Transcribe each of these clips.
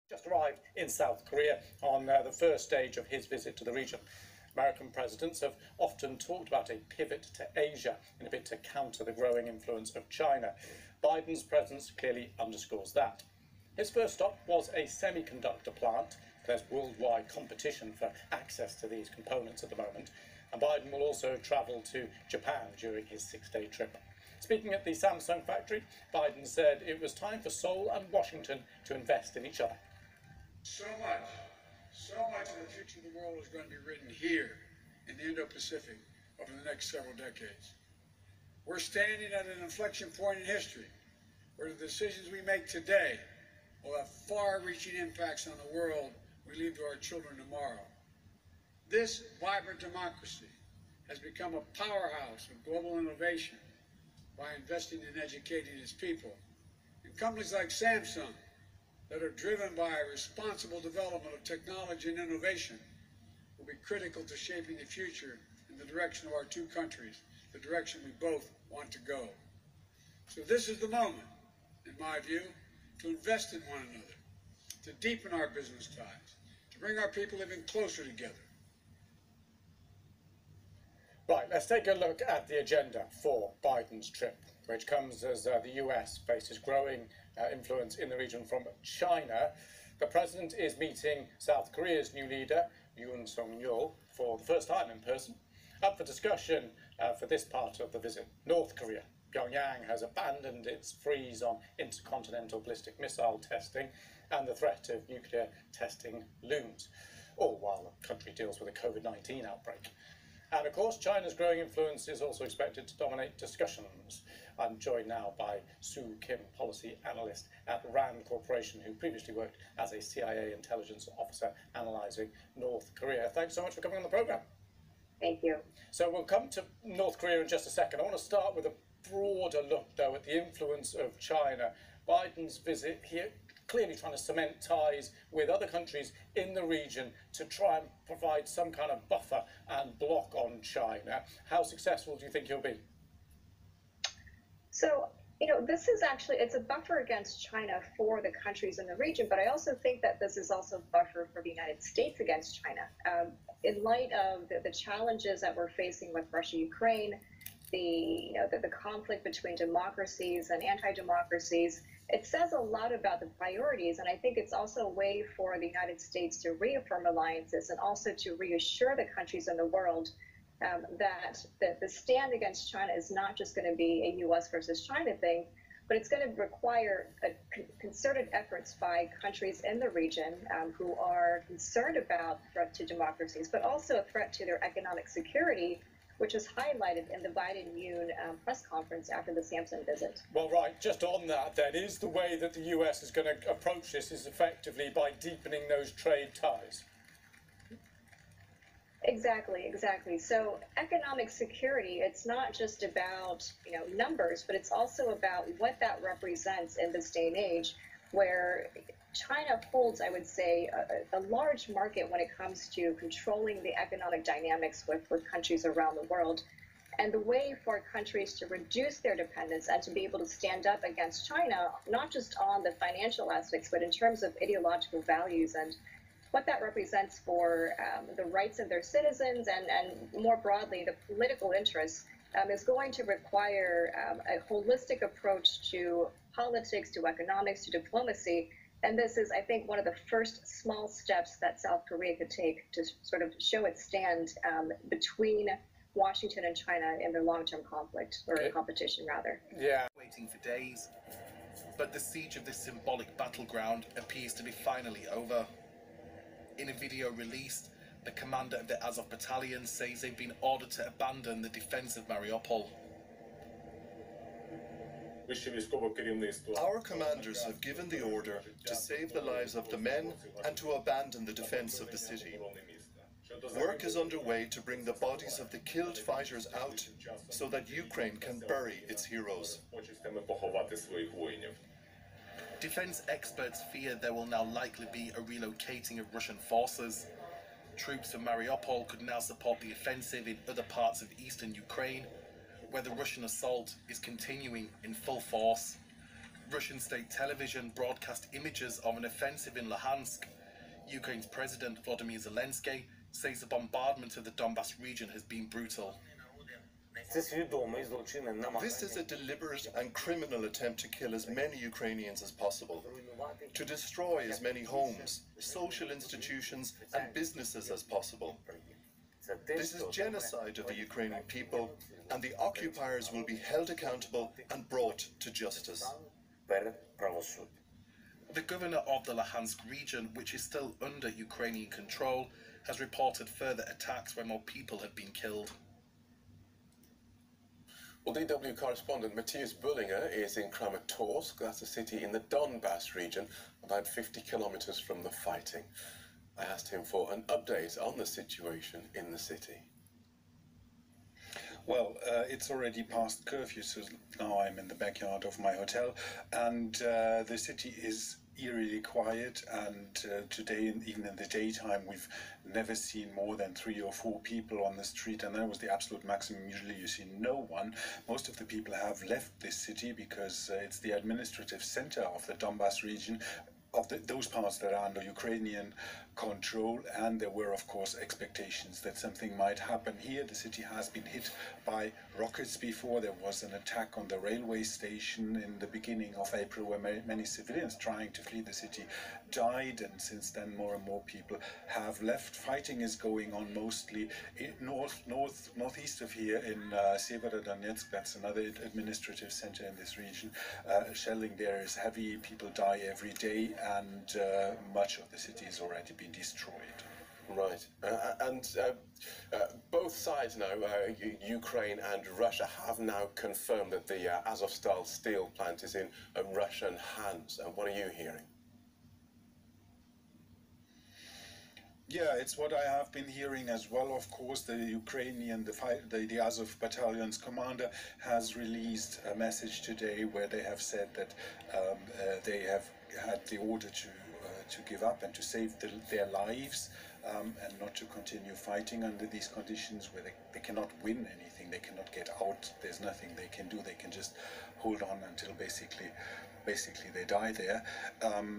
Just arrived in South Korea on the first stage of his visit to the region. American presidents have often talked about a pivot to Asia in a bid to counter the growing influence of China. Biden's presence clearly underscores that. His first stop was a semiconductor plant. There's worldwide competition for access to these components at the moment. And Biden will also travel to Japan during his 6-day trip. Speaking at the Samsung factory, Biden said it was time for Seoul and Washington to invest in each other. So much of the future of the world is going to be written here in the Indo-Pacific over the next several decades. We're standing at an inflection point in history where the decisions we make today will have far-reaching impacts on the world we leave to our children tomorrow. This vibrant democracy has become a powerhouse of global innovation by investing in educating its people. And companies like Samsung that are driven by a responsible development of technology and innovation will be critical to shaping the future in the direction of our two countries, the direction we both want to go. So this is the moment, in my view, to invest in one another, to deepen our business ties, to bring our people even closer together. Right, let's take a look at the agenda for Biden's trip, which comes as the US faces growing influence in the region from China. The president is meeting South Korea's new leader, Yoon Suk-yeol, for the first time in person. Up for discussion for this part of the visit, North Korea. Pyongyang has abandoned its freeze on intercontinental ballistic missile testing, and the threat of nuclear testing looms, all while the country deals with a COVID-19 outbreak. And of course, China's growing influence is also expected to dominate discussions. I'm joined now by Sue Kim, policy analyst at RAND Corporation, who previously worked as a CIA intelligence officer analysing North Korea. Thanks so much for coming on the programme. Thank you. So we'll come to North Korea in just a second. I want to start with a broader look, though, at the influence of China. Biden's visit here clearly trying to cement ties with other countries in the region to try and provide some kind of buffer and block on China. How successful do you think he'll be? So, this is actually, it's a buffer against China for the countries in the region, but I also think that this is also a buffer for the United States against China. In light of the challenges that we're facing with Russia, Ukraine, the conflict between democracies and anti-democracies, it says a lot about the priorities, and I think it's also a way for the United States to reaffirm alliances and also to reassure the countries in the world that the stand against China is not just going to be a U.S. versus China thing, but it's going to require concerted efforts by countries in the region who are concerned about threat to democracies, but also a threat to their economic security, which was highlighted in the Biden-Yoon press conference after the Samsung visit. Well, right, just on that then, is the way that the US is going to approach this is effectively by deepening those trade ties? Exactly. So economic security, it's not just about numbers, but it's also about what that represents in this day and age, where China holds, I would say, a large market when it comes to controlling the economic dynamics with countries around the world. And the way for countries to reduce their dependence and to be able to stand up against China, not just on the financial aspects, but in terms of ideological values and what that represents for the rights of their citizens and more broadly, the political interests, is going to require a holistic approach to politics, to economics, to diplomacy. And this is, I think, one of the first small steps that South Korea could take to sort of show its stand between Washington and China in their long-term conflict, or competition, rather. Yeah. Waiting for days, but the siege of this symbolic battleground appears to be finally over. In a video released, the commander of the Azov battalion says they've been ordered to abandon the defense of Mariupol. Our commanders have given the order to save the lives of the men and to abandon the defense of the city. Work is underway to bring the bodies of the killed fighters out so that Ukraine can bury its heroes. Defense experts fear there will now likely be a relocating of Russian forces. Troops from Mariupol could now support the offensive in other parts of eastern Ukraine, where the Russian assault is continuing in full force. Russian state television broadcast images of an offensive in Luhansk. Ukraine's President Volodymyr Zelensky says the bombardment of the Donbass region has been brutal. This is a deliberate and criminal attempt to kill as many Ukrainians as possible, to destroy as many homes, social institutions and businesses as possible. This is genocide of the Ukrainian people, and the occupiers will be held accountable and brought to justice. The governor of the Luhansk region, which is still under Ukrainian control, has reported further attacks where more people have been killed. Well, DW correspondent Matthias Bullinger is in Kramatorsk. That's a city in the Donbass region, about 50 kilometers from the fighting. I asked him for an update on the situation in the city. Well, it's already past curfew, so now I'm in the backyard of my hotel, and the city is eerily quiet, and today, even in the daytime, we've never seen more than 3 or 4 people on the street, and that was the absolute maximum. Usually you see no one. Most of the people have left this city because it's the administrative center of the Donbass region, of those parts that are under Ukrainian control, and there were of course expectations that something might happen here. The city has been hit by rockets before. There was an attack on the railway station in the beginning of April where many civilians trying to flee the city died, and since then more and more people have left. Fighting is going on mostly northeast of here in Severodonetsk. That's another administrative center in this region. Shelling there is heavy, people die every day, and much of the city has already been destroyed. Right. Both sides now, Ukraine and Russia, have now confirmed that the Azovstal steel plant is in Russian hands. And what are you hearing? Yeah, it's what I have been hearing as well. Of course, the Ukrainian, the Azov battalion's commander has released a message today where they have said that they have had the order to give up and to save their lives, and not to continue fighting under these conditions where they cannot win anything, they cannot get out, there's nothing they can do, they can just hold on until basically they die there.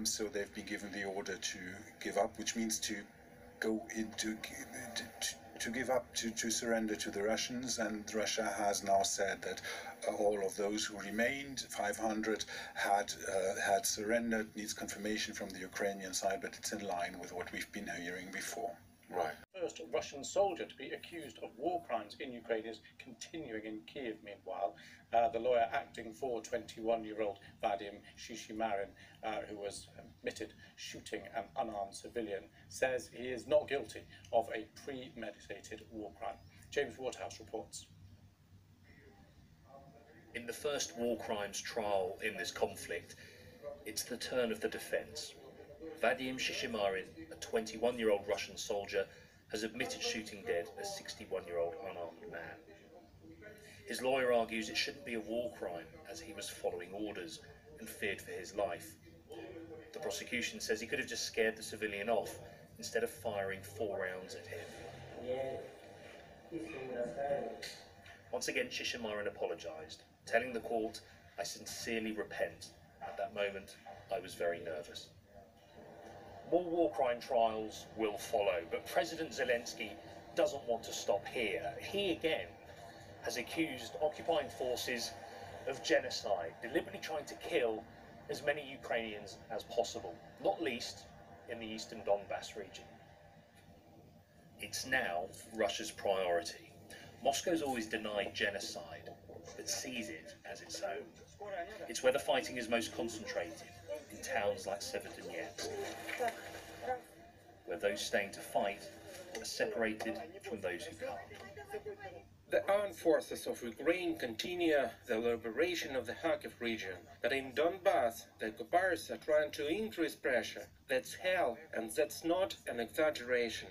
So they've been given the order to give up, which means to go into to give up, to surrender to the Russians, and Russia has now said that all of those who remained, 500, had surrendered. Needs confirmation from the Ukrainian side, but it's in line with what we've been hearing before. Right. First Russian soldier to be accused of war crimes in Ukraine is continuing in Kiev. Meanwhile, the lawyer acting for 21-year-old Vadim Shishimarin, who was admitted shooting an unarmed civilian, says he is not guilty of a premeditated war crime. James Waterhouse reports. In the first war crimes trial in this conflict, it's the turn of the defence. Vadim Shishimarin, a 21-year-old Russian soldier, has admitted shooting dead a 61-year-old unarmed man. His lawyer argues it shouldn't be a war crime, as he was following orders and feared for his life. The prosecution says he could have just scared the civilian off instead of firing 4 rounds at him. Once again, Shishimarin apologised, telling the court, "I sincerely repent. At that moment, I was very nervous." More war crime trials will follow, but President Zelensky doesn't want to stop here. He again has accused occupying forces of genocide, deliberately trying to kill as many Ukrainians as possible, not least in the eastern Donbass region. It's now Russia's priority. Moscow's always denied genocide, but sees it as its own. It's where the fighting is most concentrated, in towns like Severodonetsk, where those staying to fight are separated from those who can't. The armed forces of Ukraine continue the liberation of the Kharkiv region, but in Donbass, the occupiers are trying to increase pressure. That's hell, and that's not an exaggeration.